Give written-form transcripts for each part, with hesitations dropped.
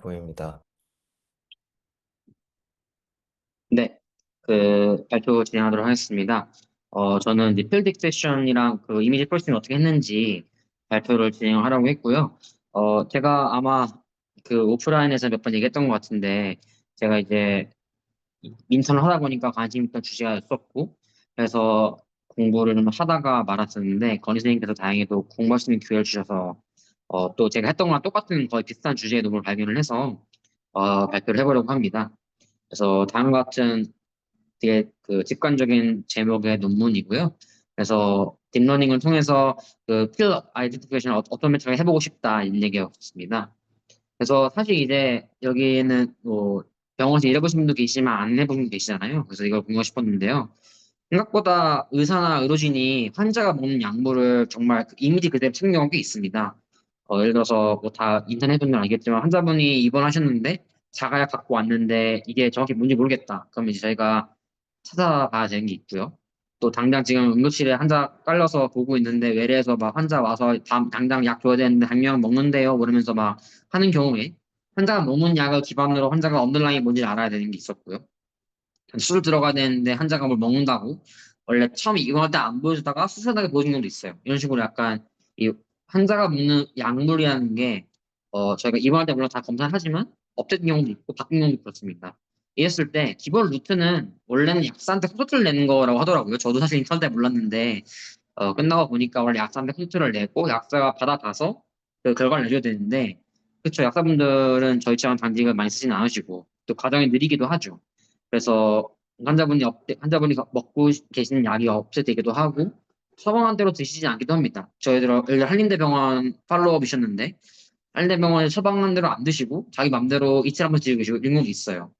보입니다. 네, 발표 진행하도록 하겠습니다. 저는 이제 필드 섹션이랑 그 이미지 프로세싱 어떻게 했는지 발표를 진행하려고 했고요. 제가 아마 그 오프라인에서 몇 번 얘기했던 것 같은데, 제가 이제 인턴을 하다 보니까 관심 있던 주제였었고, 그래서 공부를 좀 하다가 말았었는데, 건희 선생님께서 다행히도 공부할 수 있는 기회를 주셔서, 또 제가 했던 거랑 똑같은 거의 비슷한 주제의 논문을 발견을 해서, 발표를 해보려고 합니다. 그래서 다음과 같은 되게 그 직관적인 제목의 논문이고요. 그래서 딥러닝을 통해서 그 필 아이덴티피케이션 오토매틱하게 해보고 싶다 이런 얘기였습니다. 그래서 사실 이제 여기는 뭐 병원에서 일해보신 분도 계시지만 안 해보신 분도 계시잖아요. 그래서 이걸 공유하고 싶었는데요. 생각보다 의사나 의료진이 환자가 먹는 약물을 정말 그 이미지 그대로 챙긴 경우가 꽤 있습니다. 예를 들어서 뭐 다 인터넷 보면 알겠지만 환자분이 입원하셨는데 자가약 갖고 왔는데 이게 정확히 뭔지 모르겠다. 그러면 이제 저희가 찾아봐야 되는 게 있고요. 또 당장 지금 응급실에 환자 깔려서 보고 있는데 외래에서 막 환자 와서 당장 약 줘야 되는데 당장 먹는데요. 그러면서 막 하는 경우에 환자가 먹는 약을 기반으로 환자가 언더라인이 뭔지 알아야 되는 게 있었고요. 술 들어가야 되는데 환자가 뭘 먹는다고 원래 처음 입원할 때 안 보여주다가 수술하게 보여준 경우도 있어요. 이런 식으로 약간 이 환자가 먹는 약물이라는 게 저희가 입원할 때 물론 다 검사를 하지만 업데이트 경우도 있고 바뀐 경우도 그렇습니다. 이랬을 때 기본 루트는 원래는 약사한테 콘서트를 내는 거라고 하더라고요. 저도 사실 인턴 때 몰랐는데 끝나고 보니까 원래 약사한테 콘서트를 내고 약사가 받아가서 그 결과를 내줘야 되는데 그렇죠. 약사분들은 저희처럼 당직을 많이 쓰지는 않으시고 또 과정이 느리기도 하죠. 그래서 환자분이 먹고 계시는 약이 없애되기도 하고 처방한 대로 드시지 않기도 합니다. 저희들 예를 들어 한림대병원 팔로업이셨는데 한림대병원에 처방한 대로 안 드시고 자기 맘대로 이틀 한번 드시고 계시고 이런 경우도 있어요.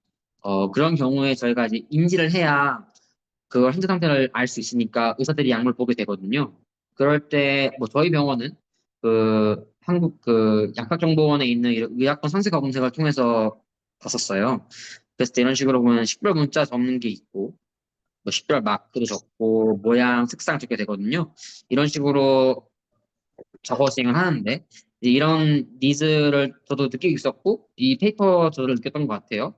그런 경우에 저희가 이제 인지를 해야 그걸 현재 상태를 알 수 있으니까 의사들이 약물 보게 되거든요. 그럴 때 뭐 저희 병원은 그 한국 그 약학정보원에 있는 이런 의약품 상세가 검색을 통해서 봤었어요. 그래서 이런 식으로 보면 식별 문자 적는 게 있고 뭐 식별 마크도 적고 모양 색상 적게 되거든요. 이런 식으로 적어 진행을 하는데 이제 이런 니즈를 저도 느끼고 있었고 이 페이퍼 저도 느꼈던 것 같아요.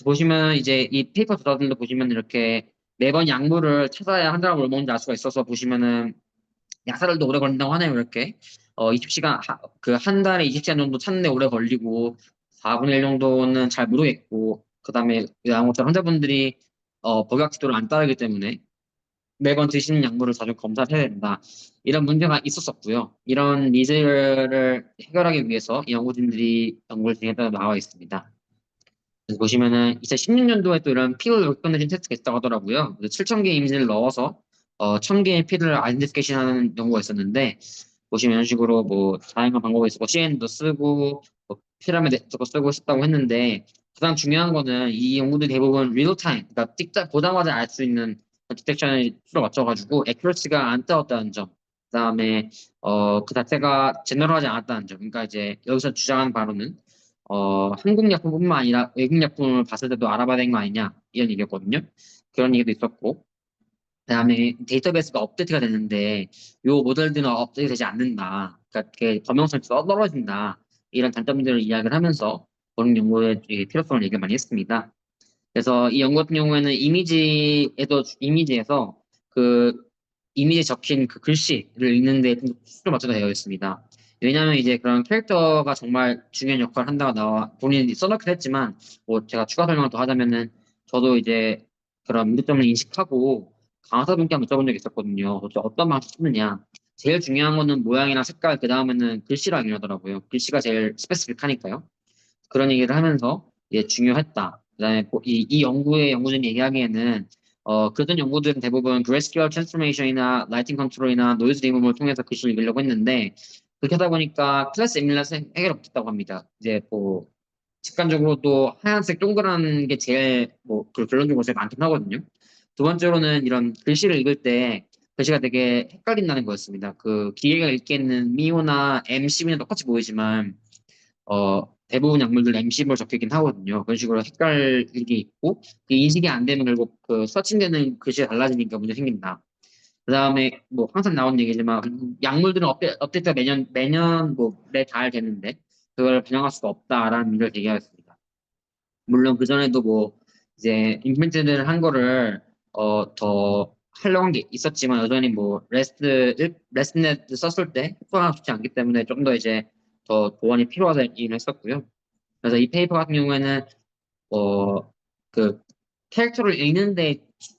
보시면 이제 이 페이퍼 저자들도 보시면 이렇게 매번 약물을 찾아야 환자가 뭘 먹는지 알 수가 있어서 보시면은 약사들도 오래 걸린다고 하네요, 이렇게. 20시간, 그 한 달에 20시간 정도 찾는데 오래 걸리고 4분의 1 정도는 잘 모르겠고 그다음에 양호처럼 환자분들이 복약 지도를 안 따르기 때문에 매번 드시는 약물을 자주 검사를 해야 된다. 이런 문제가 있었었고요. 이런 니즈를 해결하기 위해서 이 연구진들이 연구를 진행했다고 나와 있습니다. 그래서 보시면은 2016년도에 또 이런 피드 리코그니션 테스트가 있다고 하더라고요. 7,000개 이미지를 넣어서 1,000개의 피드를 아이덴티피케이션 하는 연구가 있었는데 보시면 이런 식으로 뭐 다양한 방법이 있었고 CN도 쓰고 뭐 피라미드 같은 거 쓰고 싶다고 했는데 가장 중요한 거는 이 연구들이 대부분 리얼타임 그러니까 찍자 보자마자 알 수 있는 디텍션에 수로 맞춰가지고 애큐러시가 안 떨어졌다는 점 그다음에 그 자체가 제너럴하지 않았다는 점 그러니까 이제 여기서 주장하는 바로는 한국 약품뿐만 아니라 외국 약품을 봤을 때도 알아봐야 되는 거 아니냐 이런 얘기였거든요. 그런 얘기도 있었고 그다음에 데이터베이스가 업데이트가 됐는데 요 모델들은 업데이트 되지 않는다. 그러니까 그게 범용성이 떨어진다. 이런 단점들을 이야기를 하면서 그런 연구의 이 필요성을 얘기를 많이 했습니다. 그래서 이 연구 같은 경우에는 이미지에서 그 이미지에 적힌 그 글씨를 읽는데 좀 수를 맞춰서 되어 있습니다. 왜냐하면 이제 그런 캐릭터가 정말 중요한 역할을 한다고 나와 본인이 써놓기도 했지만 뭐 제가 추가 설명을 더 하자면은 저도 이제 그런 문제점을 인식하고 강사분께 한번 여쭤본 적이 있었거든요. 도대체 어떤 방식 쓰느냐. 제일 중요한 거는 모양이랑 색깔, 그 다음에는 글씨라고 이러더라고요. 글씨가 제일 스페시픽하니까요. 그런 얘기를 하면서 이제 중요했다. 그다음에 이 연구의 연구진이 얘기하기에는 그전 연구들은 대부분 그래스케어 트랜스포메이션이나 라이팅 컨트롤이나 노이즈 리무버를 통해서 글씨를 읽으려고 했는데 그렇게 하다 보니까 클래스 이뮬러스 해결을 못했다고 합니다. 이제 뭐 직관적으로 또 하얀색 동그란 게 제일 뭐 결론적으로 제일 많긴 하거든요. 두 번째로는 이런 글씨를 읽을 때 글씨가 되게 헷갈린다는 거였습니다. 그 기계가 읽기에는 미호나 MCB는 똑같이 보이지만 대부분 약물들 MC로 적히긴 하거든요. 그런 식으로 헷갈리게 있고, 그 인식이 안 되면 결국 그 서칭되는 글씨가 달라지니까 문제 생긴다. 그 다음에 뭐 항상 나오는 얘기지만, 약물들은 업데이트가 매년 뭐 매 달 되는데, 그걸 반영할 수가 없다라는 문제를 제기하였습니다. 물론 그전에도 뭐 이제 임플리멘트를 한 거를 더 하려고 한 게 있었지만 여전히 뭐 레스트넷 썼을 때 효과가 좋지 않기 때문에 좀 더 이제 더 보완이 필요하다는 했었고요. 그래서 이 페이퍼 같은 경우에는 그 캐릭터를 읽는데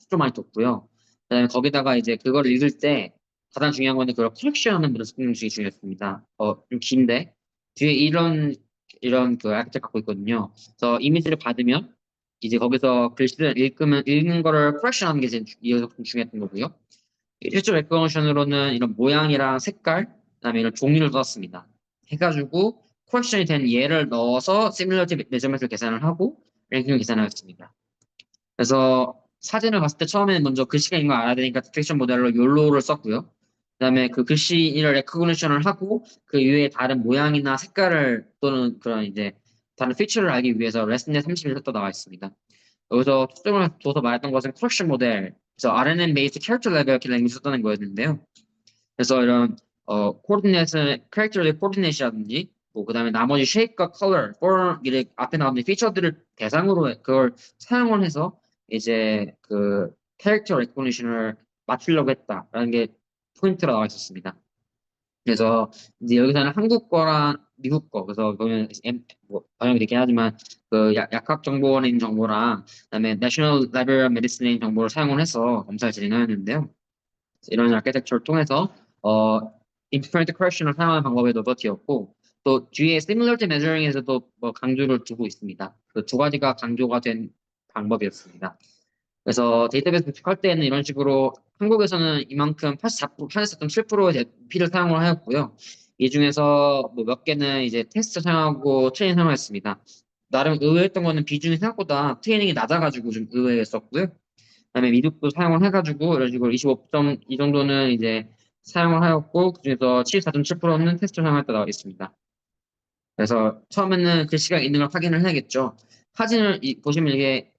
좀 많이 뒀고요. 그다음에 거기다가 이제 그걸 읽을 때 가장 중요한 거는 그걸 컬렉션하는 문서 방식이 중요했습니다. 좀 긴데 뒤에 이런 그 아이텍 갖고 있거든요. 그래서 이미지를 받으면 이제 거기서 글씨를 읽는 거를 컬렉션하는 게 제일 이어서 좀 중요했던 거고요. 실제 레코너션으로는 이런 모양이랑 색깔, 그다음에 이런 종류를 넣었습니다. 해가지고 컬렉션이 된 얘를 넣어서 시뮬러티 메저먼트를 계산을 하고 랭킹을 계산하였습니다. 그래서 사진을 봤을 때 처음에는 먼저 글씨가 있는 걸 알아야 되니까 디텍션 모델로 욜로를 썼고요. 그다음에 그 글씨를 레코그니션을 하고 그 이외에 다른 모양이나 색깔을 또는 그런 이제 다른 피처를 알기 위해서 레슨넷 31도 또 나와 있습니다. 여기서 초점을 둬서 말했던 것은 컬렉션 모델, 그래서 RNN 베이스 캐릭터 레벨 랭귀지 썼다는 거였는데요. 그래서 이런 코디네이션, 캐릭터의 코디네이션이라든지 뭐 그다음에 나머지 쉐입과 컬러, 이렇게 앞에 나오는 피처들을 대상으로 그걸 사용을 해서 이제 그 캐릭터 레코니션을 맞추려고 했다라는 게 포인트로 나와 있었습니다. 그래서 이제 여기서는 한국 거랑 미국 거, 그래서 보면 뭐 번역이 되긴 하지만 그 약학정보원인 정보랑 그다음에 National Library of Medicine인 정보를 사용을 해서 검사를 진행하였는데요. 이런 아키텍처를 통해서 어, 인피니트 컬렉션을 사용하는 방법에 노버티였고 또 뒤에 시뮬러티 메저링에서도 뭐 강조를 두고 있습니다. 그 두 가지가 강조가 된 방법이었습니다. 그래서 데이터베이스 구축할 때는 이런 식으로 한국에서는 이만큼 84.7%의 피를 사용을 하였고요. 이 중에서 뭐 몇 개는 이제 테스트 사용하고 트레이닝 사용했습니다. 나름 의외였던 거는 비중이 생각보다 트레이닝이 낮아가지고 좀 의외였었고요. 그다음에 미국도 사용을 해가지고 이런 식으로 25점 이 정도는 이제 사용을 하였고 그중에서 74.7%는 테스트를 사용했다 나와 있습니다. 그래서 처음에는 글씨가 있는 걸 확인을 해야겠죠. 사진을 보시면 이게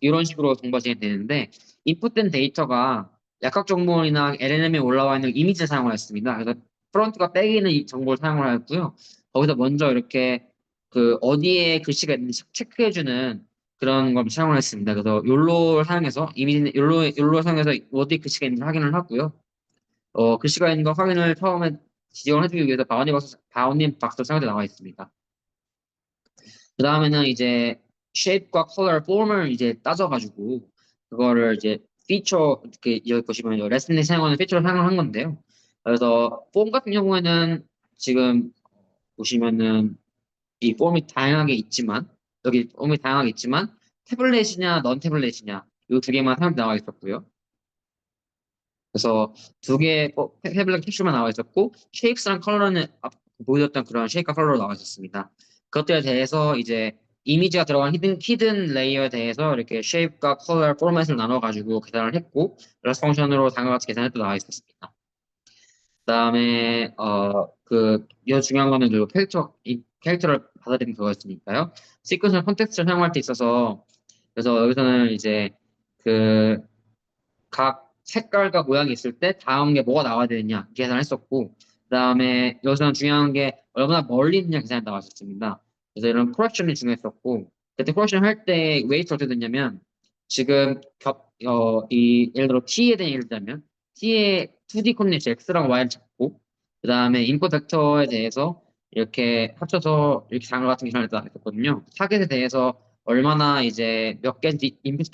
이런 식으로 정보가 진행되는데 인풋된 데이터가 약학정보원이나 LLM에 올라와 있는 이미지를 사용을 했습니다. 그래서 프론트가 백에는 이 정보를 사용을 하였고요. 거기서 먼저 이렇게 그 어디에 글씨가 있는지 체크해주는 그런 걸 사용을 했습니다. 그래서 욜로를 사용해서 욜로 사용해서 어디 글씨가 있는지 확인을 하고요. 글씨가 있는 거 확인을 처음에 지정을 해주기 위해서 바운님 박스 사용돼 나와 있습니다. 그 다음에는 이제 shape과 color, form을 이제 따져가지고 그거를 이제 피처 여기 보시면 레슨에 사용하는 피처를 사용을 한 건데요. 그래서 폼 같은 경우에는 지금 보시면은 이 폼이 다양하게 있지만 여기 폼이 다양하게 있지만 태블릿이냐 넌 태블릿이냐 이 두 개만 사용 나와 있었고요. 그래서 두 개의 태블릿 캡슐만 나와 있었고 쉐입스랑 컬러는 보여줬던 그런 쉐입과 컬러로 나와 있었습니다. 그것들에 대해서 이제 이미지가 들어간 히든 레이어에 대해서 이렇게 쉐입과 컬러 포맷을 나눠가지고 계산을 했고 플러스 펑션으로 다음과 같이 계산했도 나와 있었습니다. 그다음에 이 중요한 거는 그 캐릭터를 받아들인 그거였으니까요. 시퀀셜 컨텍스트를 사용할 때 있어서 그래서 여기서는 이제 그 각 색깔과 모양이 있을 때 다음 게 뭐가 나와야 되느냐 계산했었고 그다음에 여기서는 중요한 게 얼마나 멀리 있느냐 계산이 나왔었습니다. 그래서 이런 코렉션이 중요했었고 그때 코렉션 할 때 웨이트 어떻게 됐냐면 지금 예를 들어 T에 대한 예를 들자면 T의 2D 코디네이션 X랑 Y를 잡고 그다음에 인풋 벡터에 대해서 이렇게 합쳐서 이렇게 장을 같은 계산을 했었거든요. 타겟에 대해서 얼마나 이제 몇 개 인풋이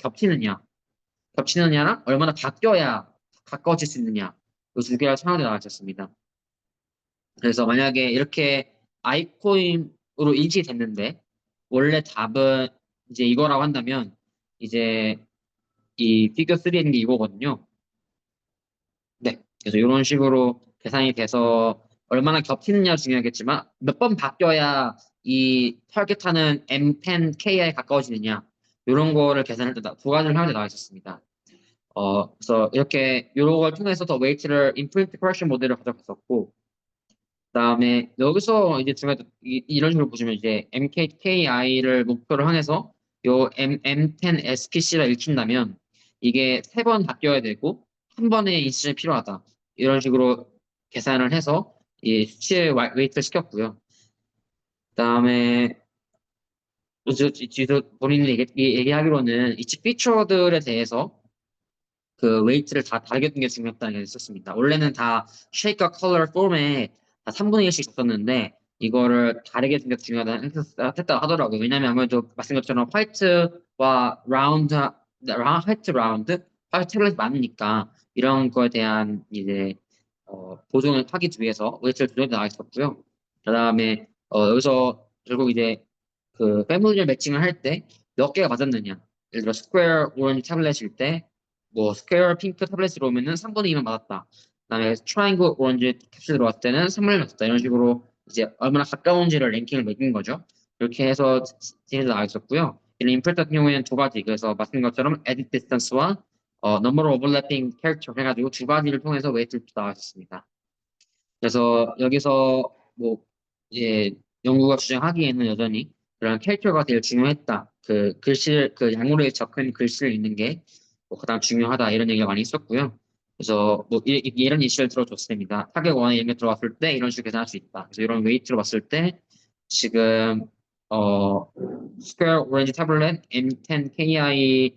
겹치느냐랑 얼마나 바뀌어야 가까워질 수 있느냐. 이 두 개가 상황에 나와 있었습니다. 그래서 만약에 이렇게 아이코인으로 인식됐는데 원래 답은 이제 이거라고 한다면 이제 이 피겨 3에 있는 게 이거거든요. 네. 그래서 이런 식으로 계산이 돼서 얼마나 겹치느냐 중요하겠지만 몇 번 바뀌어야 이 타겟하는 M10Ki에 가까워지느냐 이런 거를 계산할 때 두 가지를 하는데 나와 있었습니다. 그래서 이렇게 요런 걸 통해서 더 웨이트를 인프인트 커렉션 모델을 가져갔었고, 그다음에 여기서 이제 중요한 이런 식으로 보시면 이제 MKKI를 목표로 향해서 요 M10 SPC를 읽힌다면 이게 세 번 바뀌어야 되고 한 번의 인식이 필요하다. 이런 식으로 계산을 해서 이 수치를 웨이트를 시켰고요. 그다음에 본인이 얘기하기로는 이 집 피처들에 대해서 그 웨이트를 다 다르게 둔 게 중요했다는 게 있었습니다. 원래는 다 쉐이크와 컬러 폼에 다 3분의 1씩 줬었는데 이거를 다르게 둔 게 중요하다 했다 하더라고요. 왜냐면 아무래도 말씀드린 것처럼 화이트와 화이트 라운드, 화이트 탭let이 많으니까 이런 거에 대한 이제 보존을 하기 위해서 웨이트를 조정해 나가 있었고요. 그다음에 여기서 결국 이제 그 패밀리 매칭을 할 때 몇 개가 맞았느냐. 예를 들어 스퀘어 오렌지 타블렛일 때 뭐 스퀘어 핑크 타블렛으로 오면은 3분의 2만 맞았다. 그다음에 트라이앵글 오렌지 캡슐로 왔을 때는 3분의 1 맞았다. 이런 식으로 이제 얼마나 가까운지를 랭킹을 매긴 거죠. 이렇게 해서 진행해 나가 있었고요. 이런 인플 같은 경우에는 두 가지. 그래서 말씀드린 것처럼 edit distance와 number overlapping character 해가지고 두 가지를 통해서 웨이트를 나와 있었습니다. 그래서 여기서 뭐 이제 연구가 주장하기에는 여전히 그런 캐릭터가 제일 중요했다. 그 글씨 그 양으로에 적힌 글씨를 읽는 게뭐 가장 중요하다 이런 얘기가 많이 있었고요. 그래서 뭐 이런 예시를 들어줬습니다. 타격 원에 이런 게 들어왔을 때 이런 식으로 계산할 수 있다. 그래서 이런 웨이트로 봤을 때 지금 어 스퀘어 오렌지 타블렛 M10KI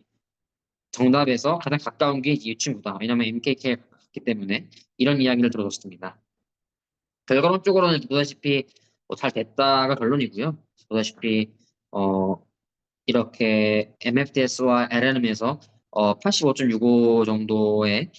정답에서 가장 가까운 게 이 친구다. 왜냐면 MKK가 같기 때문에 이런 이야기를 들어줬습니다. 결과론적으로는 보다시피 뭐잘 됐다가 결론이고요. 보다시피 어, 이렇게 MFDS와 LLM에서 85.65 정도의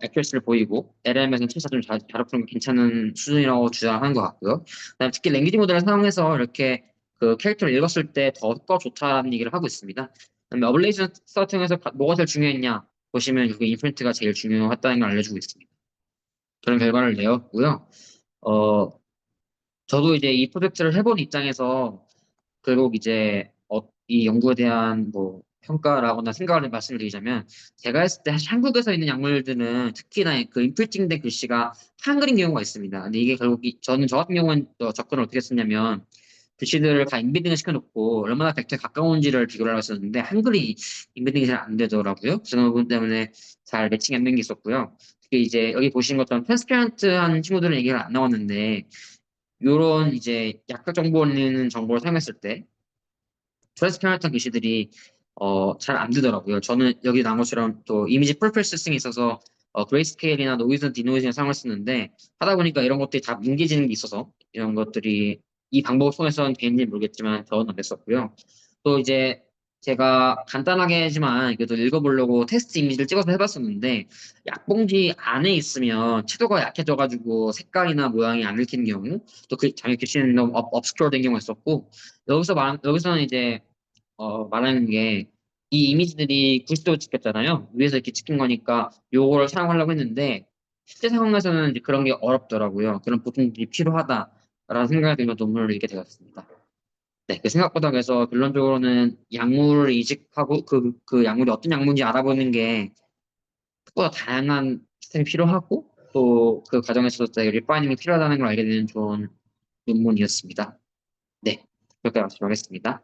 액큐러시를 보이고 LLM에서는 74좀 잘 풀면 괜찮은 수준이라고 주장하는 것 같고요. 그다음에 특히 랭귀지 모델을 사용해서 이렇게 그 캐릭터를 읽었을 때 더 효과가 좋다는 얘기를 하고 있습니다. 그다음에 어블레이션 서팅에서 뭐가 제일 중요했냐 보시면 그 인프린트가 제일 중요했다는 걸 알려주고 있습니다. 그런 결과를 내었고요. 어, 저도 이제 이 프로젝트를 해본 입장에서 결국 이제 이 연구에 대한 뭐 평가라거나 생각을 말씀을 드리자면 제가 했을 때 사실 한국에서 있는 약물들은 특히나 그 인프리팅된 글씨가 한글인 경우가 있습니다. 근데 이게 결국 저는 저 같은 경우는 또 접근을 어떻게 했었냐면 글씨들을 다 인베딩을 시켜놓고 얼마나 벡터에 가까운지를 비교를 하고 있었는데 한글이 인베딩이 잘 안 되더라고요. 그런 부분 때문에 잘 매칭이 안 된 게 있었고요. 특히 이제 여기 보신 것처럼 트랜스페런트한 친구들은 얘기가 안 나왔는데 요런 이제 약학 정보는 정보를 사용했을 때 트랜스페런트한 글씨들이 잘 안 되더라고요. 저는 여기 나온 것처럼 또 이미지 프로세싱이 있어서 그레이스케일이나 노이즈 디노이즈를 사용했었는데 하다 보니까 이런 것들이 다 뭉개지는 게 있어서 이런 것들이 이 방법을 통해서는 되는지 모르겠지만 저는 안 됐었고요. 또 이제 제가 간단하게지만 그래도 읽어보려고 테스트 이미지를 찍어서 해봤었는데 약봉지 안에 있으면 채도가 약해져가지고 색깔이나 모양이 안 읽히는 경우 또 그 장애 글씨는 너무 업스큐어 된 경우가 있었고 여기서는 이제 말하는 게 이 이미지들이 90도 찍혔잖아요. 위에서 이렇게 찍힌 거니까 요거를 사용하려고 했는데 실제 상황에서는 이제 그런 게 어렵더라고요. 그런 보통들이 필요하다라는 생각이 들면서 논문을 읽게 되었습니다. 네, 그 생각보다 그래서 결론적으로는 약물을 이식하고 그 약물이 어떤 약물인지 알아보는 게 생각보다 다양한 시스템이 필요하고 또 그 과정에서 리파이닝이 필요하다는 걸 알게 되는 좋은 논문이었습니다. 네, 여기까지 마치도록 하겠습니다.